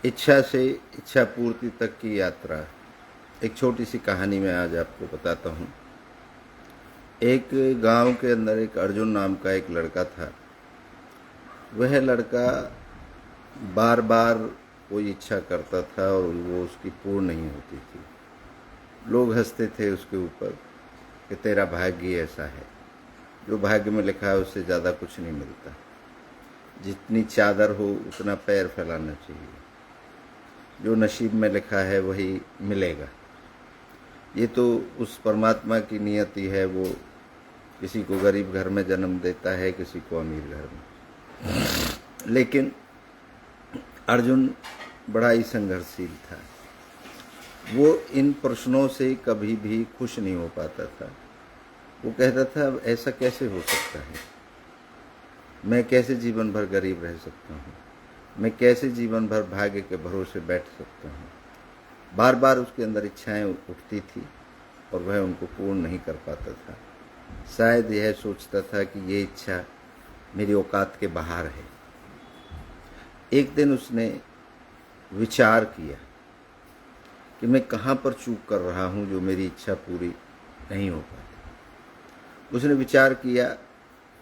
इच्छा से इच्छा पूर्ति तक की यात्रा। एक छोटी सी कहानी मैं आज आपको बताता हूँ। एक गांव के अंदर एक अर्जुन नाम का एक लड़का था। वह लड़का बार बार कोई इच्छा करता था और वो उसकी पूर्ण नहीं होती थी। लोग हंसते थे उसके ऊपर कि तेरा भाग्य ऐसा है, जो भाग्य में लिखा है उससे ज़्यादा कुछ नहीं मिलता। जितनी चादर हो उतना पैर फैलाना चाहिए, जो नसीब में लिखा है वही मिलेगा। ये तो उस परमात्मा की नियति है, वो किसी को गरीब घर में जन्म देता है, किसी को अमीर घर में। लेकिन अर्जुन बड़ा ही संघर्षशील था। वो इन प्रश्नों से कभी भी खुश नहीं हो पाता था। वो कहता था ऐसा कैसे हो सकता है, मैं कैसे जीवन भर गरीब रह सकता हूँ, मैं कैसे जीवन भर भाग्य के भरोसे बैठ सकता हूँ। बार बार उसके अंदर इच्छाएं उठती थी और वह उनको पूर्ण नहीं कर पाता था। शायद यह सोचता था कि ये इच्छा मेरी औकात के बाहर है। एक दिन उसने विचार किया कि मैं कहाँ पर चूक कर रहा हूँ जो मेरी इच्छा पूरी नहीं हो पाती। उसने विचार किया,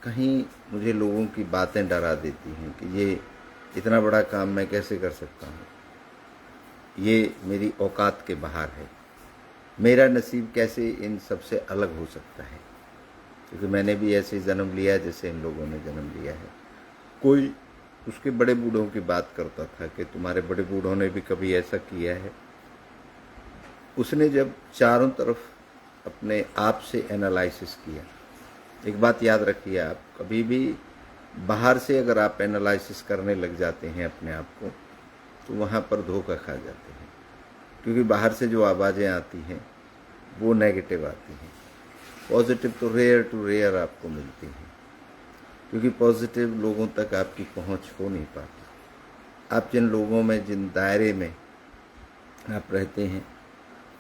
कहीं मुझे लोगों की बातें डरा देती हैं कि ये इतना बड़ा काम मैं कैसे कर सकता हूँ, ये मेरी औकात के बाहर है, मेरा नसीब कैसे इन सबसे अलग हो सकता है, क्योंकि मैंने भी ऐसे जन्म लिया जैसे इन लोगों ने जन्म लिया है। कोई उसके बड़े बूढ़ों की बात करता था कि तुम्हारे बड़े बूढ़ों ने भी कभी ऐसा किया है। उसने जब चारों तरफ अपने आप से एनालिसिस किया, एक बात याद रखिए आप, कभी भी बाहर से अगर आप एनालिसिस करने लग जाते हैं अपने आप को, तो वहाँ पर धोखा खा जाते हैं। क्योंकि बाहर से जो आवाज़ें आती हैं वो नेगेटिव आती हैं। पॉजिटिव तो रेयर टू रेयर आपको मिलती हैं, क्योंकि पॉजिटिव लोगों तक आपकी पहुँच हो नहीं पाती। आप जिन लोगों में, जिन दायरे में आप रहते हैं,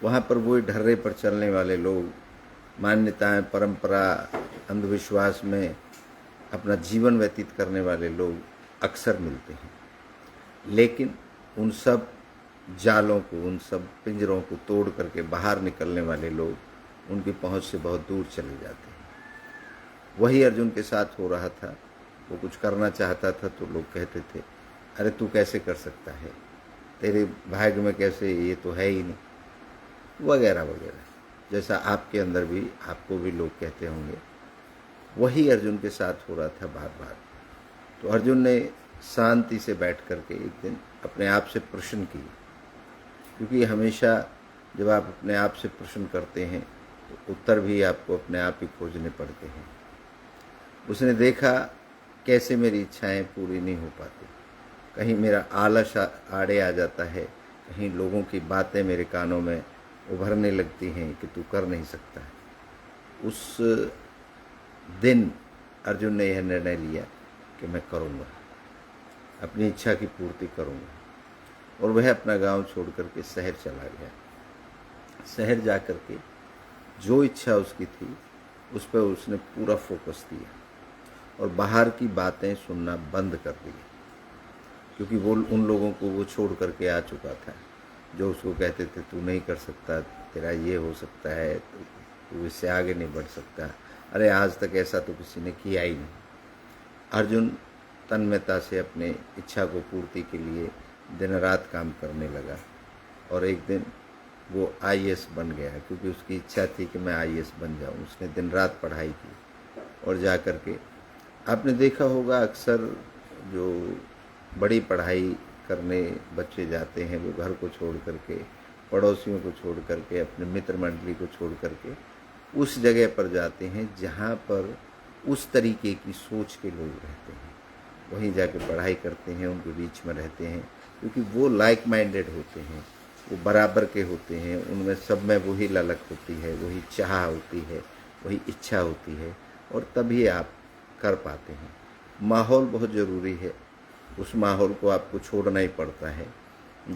वहाँ पर वही ढर्रे पर चलने वाले लोग, मान्यताएं, परंपरा, अंधविश्वास में अपना जीवन व्यतीत करने वाले लोग अक्सर मिलते हैं। लेकिन उन सब जालों को, उन सब पिंजरों को तोड़ करके बाहर निकलने वाले लोग उनकी पहुंच से बहुत दूर चले जाते हैं। वही अर्जुन के साथ हो रहा था। वो कुछ करना चाहता था तो लोग कहते थे अरे तू कैसे कर सकता है, तेरे भाग्य में कैसे, ये तो है ही नहीं, वगैरह वगैरह। जैसा आपके अंदर भी, आपको भी लोग कहते होंगे, वही अर्जुन के साथ हो रहा था बार बार। तो अर्जुन ने शांति से बैठ करके एक दिन अपने आप से प्रश्न किए, क्योंकि हमेशा जब आप अपने आप से प्रश्न करते हैं तो उत्तर भी आपको अपने आप ही खोजने पड़ते हैं। उसने देखा कैसे मेरी इच्छाएं पूरी नहीं हो पाती, कहीं मेरा आलस आड़े आ जाता है, कहीं लोगों की बातें मेरे कानों में उभरने लगती हैं कि तू कर नहीं सकता है। उस दिन अर्जुन ने यह निर्णय लिया कि मैं करूँगा, अपनी इच्छा की पूर्ति करूँगा। और वह अपना गांव छोड़ करके शहर चला गया। शहर जा करके जो इच्छा उसकी थी उस पर उसने पूरा फोकस दिया और बाहर की बातें सुनना बंद कर दिया, क्योंकि वो उन लोगों को वो छोड़ करके आ चुका था जो उसको कहते थे तू नहीं कर सकता, तेरा ये हो सकता है, तू इससे आगे नहीं बढ़ सकता, अरे आज तक ऐसा तो किसी ने किया ही नहीं। अर्जुन तन्मयता से अपने इच्छा को पूर्ति के लिए दिन रात काम करने लगा और एक दिन वो आईएएस बन गया, क्योंकि उसकी इच्छा थी कि मैं आईएएस बन जाऊं। उसने दिन रात पढ़ाई की और जा कर के, आपने देखा होगा अक्सर जो बड़ी पढ़ाई करने बच्चे जाते हैं वो घर को छोड़ करके, पड़ोसियों को छोड़ करके, अपने मित्र मंडली को छोड़ करके उस जगह पर जाते हैं जहाँ पर उस तरीके की सोच के लोग रहते हैं। वहीं जाके पढ़ाई करते हैं, उनके बीच में रहते हैं, क्योंकि वो लाइक माइंडेड होते हैं, वो बराबर के होते हैं, उनमें सब में वही ललक होती है, वही चाह होती है, वही इच्छा होती है, और तभी आप कर पाते हैं। माहौल बहुत ज़रूरी है, उस माहौल को आपको छोड़ना ही पड़ता है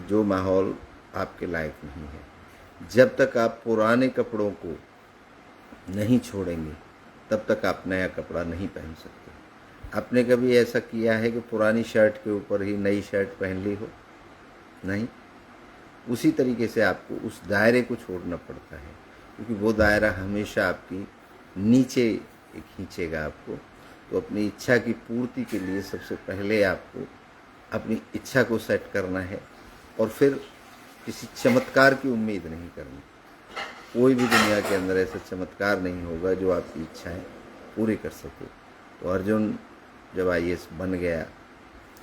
जो माहौल आपके लायक नहीं है। जब तक आप पुराने कपड़ों को नहीं छोड़ेंगे तब तक आप नया कपड़ा नहीं पहन सकते। आपने कभी ऐसा किया है कि पुरानी शर्ट के ऊपर ही नई शर्ट पहन ली हो? नहीं, उसी तरीके से आपको उस दायरे को छोड़ना पड़ता है, क्योंकि वो दायरा हमेशा आपकी नीचे खींचेगा आपको। तो अपनी इच्छा की पूर्ति के लिए सबसे पहले आपको अपनी इच्छा को सेट करना है, और फिर किसी चमत्कार की उम्मीद नहीं करनी। कोई भी दुनिया के अंदर ऐसा चमत्कार नहीं होगा जो आपकी इच्छाएं पूरी कर सके। तो अर्जुन जब आईएएस बन गया,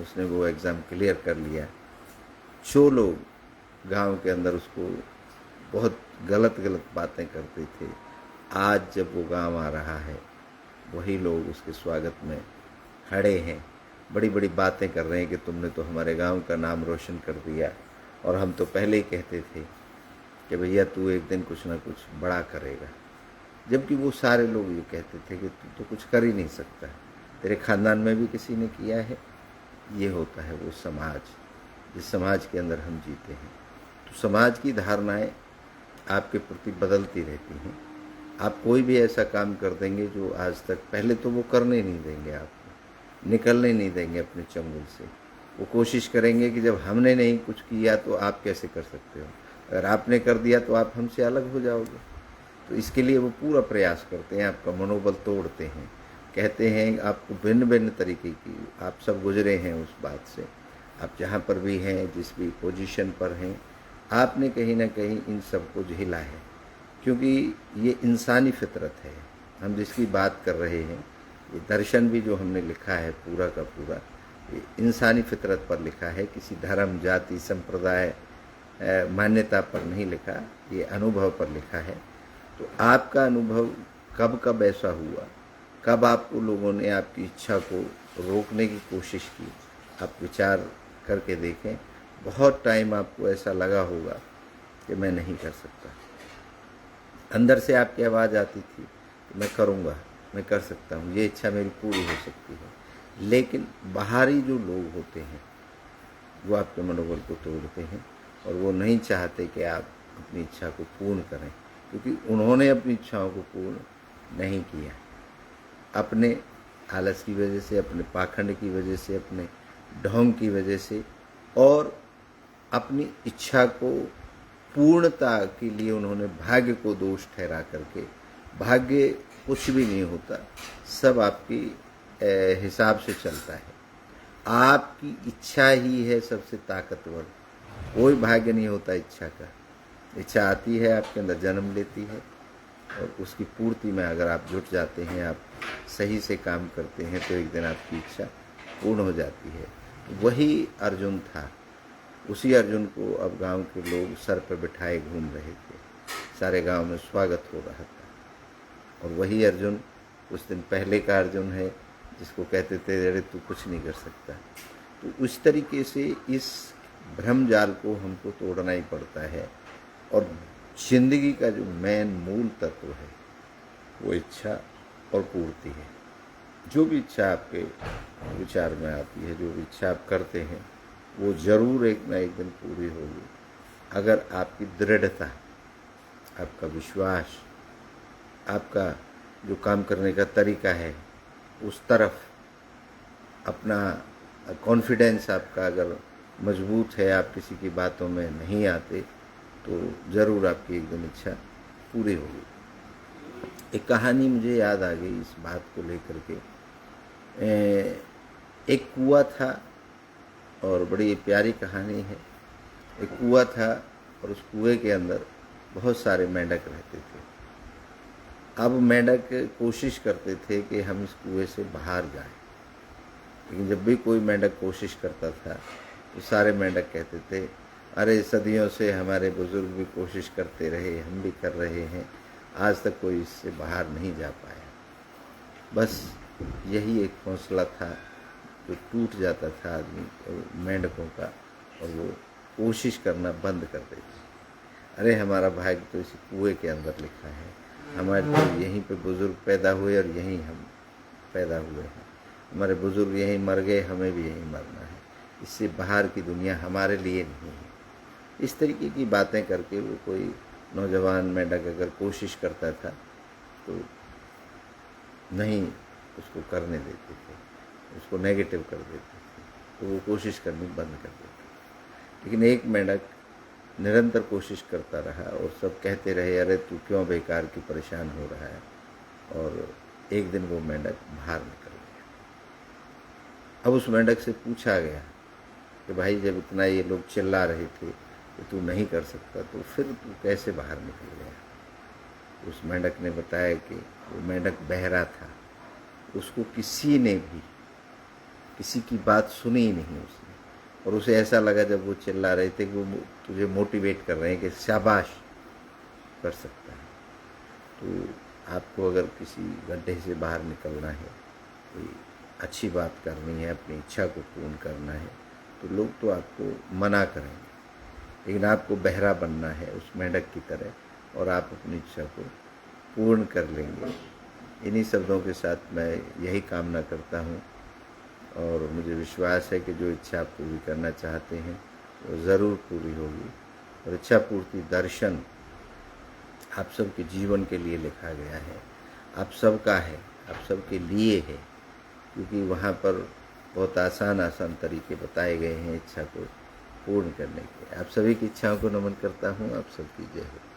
उसने वो एग्ज़ाम क्लियर कर लिया। जो लोग गांव के अंदर उसको बहुत गलत गलत बातें करते थे, आज जब वो गांव आ रहा है, वही लोग उसके स्वागत में खड़े हैं, बड़ी बड़ी बातें कर रहे हैं कि तुमने तो हमारे गांव का नाम रोशन कर दिया, और हम तो पहले ही कहते थे कि भैया तू एक दिन कुछ ना कुछ बड़ा करेगा। जबकि वो सारे लोग ये कहते थे कि तू तो कुछ कर ही नहीं सकता, तेरे खानदान में भी किसी ने किया है। ये होता है वो समाज, जिस समाज के अंदर हम जीते हैं। तो समाज की धारणाएं आपके प्रति बदलती रहती हैं। आप कोई भी ऐसा काम कर देंगे जो आज तक, पहले तो वो करने नहीं देंगे, आपको निकलने नहीं देंगे अपने चंगुल से। वो कोशिश करेंगे कि जब हमने नहीं कुछ किया तो आप कैसे कर सकते हो, अगर आपने कर दिया तो आप हमसे अलग हो जाओगे। तो इसके लिए वो पूरा प्रयास करते हैं, आपका मनोबल तोड़ते हैं। कहते हैं आपको भिन्न भिन्न तरीके की, आप सब गुजरे हैं उस बात से। आप जहाँ पर भी हैं, जिस भी पोजीशन पर हैं, आपने कहीं ना कहीं इन सब को झेला है, क्योंकि ये इंसानी फितरत है। हम जिसकी बात कर रहे हैं, ये दर्शन भी जो हमने लिखा है पूरा का पूरा, ये इंसानी फितरत पर लिखा है, किसी धर्म, जाति, संप्रदाय, मान्यता पर नहीं लिखा, ये अनुभव पर लिखा है। तो आपका अनुभव कब कब ऐसा हुआ, कब आपको लोगों ने आपकी इच्छा को रोकने की कोशिश की, आप विचार करके देखें। बहुत टाइम आपको ऐसा लगा होगा कि मैं नहीं कर सकता। अंदर से आपकी आवाज़ आती थी कि मैं करूँगा, मैं कर सकता हूँ, ये इच्छा मेरी पूरी हो सकती है। लेकिन बाहरी जो लोग होते हैं वो आपके मनोबल को तोड़ते हैं, और वो नहीं चाहते कि आप अपनी इच्छा को पूर्ण करें, क्योंकि उन्होंने अपनी इच्छाओं को पूर्ण नहीं किया। अपने आलस की वजह से, अपने पाखंड की वजह से, अपने ढोंग की वजह से, और अपनी इच्छा को पूर्णता के लिए उन्होंने भाग्य को दोष ठहरा करके, भाग्य कुछ भी नहीं होता, सब आपकी हिसाब से चलता है। आपकी इच्छा ही है सबसे ताकतवर, कोई भाग्य नहीं होता इच्छा का। इच्छा आती है, आपके अंदर जन्म लेती है, और उसकी पूर्ति में अगर आप जुट जाते हैं, आप सही से काम करते हैं, तो एक दिन आपकी इच्छा पूर्ण हो जाती है। वही अर्जुन था, उसी अर्जुन को अब गांव के लोग सर पर बिठाए घूम रहे थे, सारे गांव में स्वागत हो रहा था। और वही अर्जुन कुछ दिन पहले का अर्जुन है, जिसको कहते थे अरे तू कुछ नहीं कर सकता। तो उस तरीके से इस भ्रम जाल को हमको तोड़ना ही पड़ता है, और जिंदगी का जो मेन मूल तत्व है वो इच्छा और पूर्ति है। जो भी इच्छा आपके विचार में आती है, जो भी इच्छा आप करते हैं, वो ज़रूर एक ना एक दिन पूरी होगी, अगर आपकी दृढ़ता, आपका विश्वास, आपका जो काम करने का तरीका है उस तरफ अपना कॉन्फिडेंस आपका अगर मजबूत है, आप किसी की बातों में नहीं आते, तो ज़रूर आपकी एक दिन इच्छा पूरी होगी। एक कहानी मुझे याद आ गई इस बात को लेकर के। एक कुआं था, और बड़ी प्यारी कहानी है। एक कुआं था, और उस कुएं के अंदर बहुत सारे मेंढक रहते थे। अब मेंढक कोशिश करते थे कि हम इस कुएं से बाहर जाएं, लेकिन जब भी कोई मेंढक कोशिश करता था तो सारे मेंढक कहते थे अरे सदियों से हमारे बुजुर्ग भी कोशिश करते रहे, हम भी कर रहे हैं, आज तक कोई इससे बाहर नहीं जा पाया। बस यही एक हौसला था जो टूट जाता था आदमी और मेंढकों का, और वो कोशिश करना बंद कर देते। अरे हमारा भाग्य तो इस कुएं के अंदर लिखा है, हमारे तो यहीं पे बुजुर्ग पैदा हुए और यहीं हम पैदा हुए हैं, हमारे बुजुर्ग यहीं मर गए, हमें भी यहीं मरना है, इससे बाहर की दुनिया हमारे लिए नहीं है। इस तरीके की बातें करके वो कोई नौजवान मेंढक अगर कोशिश करता था तो नहीं उसको करने देते थे, उसको नेगेटिव कर देते थे, तो वो कोशिश करनी बंद कर देते थे। लेकिन एक मेंढक निरंतर कोशिश करता रहा और सब कहते रहे, अरे तू क्यों बेकार की परेशान हो रहा है। और एक दिन वो मेंढक बाहर निकल गया। अब उस मेंढक से पूछा गया कि भाई जब इतना ये लोग चिल्ला रहे थे कि तू नहीं कर सकता, तो फिर तू कैसे बाहर निकल गया। उस मेंढक ने बताया कि वो मेंढक बहरा था, उसको किसी ने भी किसी की बात सुनी ही नहीं उसने, और उसे ऐसा लगा जब वो चिल्ला रहे थे कि वो तुझे मोटिवेट कर रहे हैं कि शाबाश, कर सकता है। तो आपको अगर किसी गड्ढे से बाहर निकलना है, कोई अच्छी बात करनी है, अपनी इच्छा को पूर्ण करना है, तो लोग तो आपको मना करेंगे, लेकिन आपको बहरा बनना है उस मेंढक की तरह, और आप अपनी इच्छा को पूर्ण कर लेंगे। इन्हीं शब्दों के साथ मैं यही कामना करता हूँ, और मुझे विश्वास है कि जो इच्छा आप पूरी करना चाहते हैं वो ज़रूर पूरी होगी। और इच्छा पूर्ति दर्शन आप सबके जीवन के लिए लिखा गया है, आप सबका है, आप सबके लिए है, क्योंकि वहाँ पर बहुत आसान आसान तरीके बताए गए हैं इच्छा को पूर्ण करने के। आप सभी की इच्छाओं को नमन करता हूँ। आप सबकी जय हो।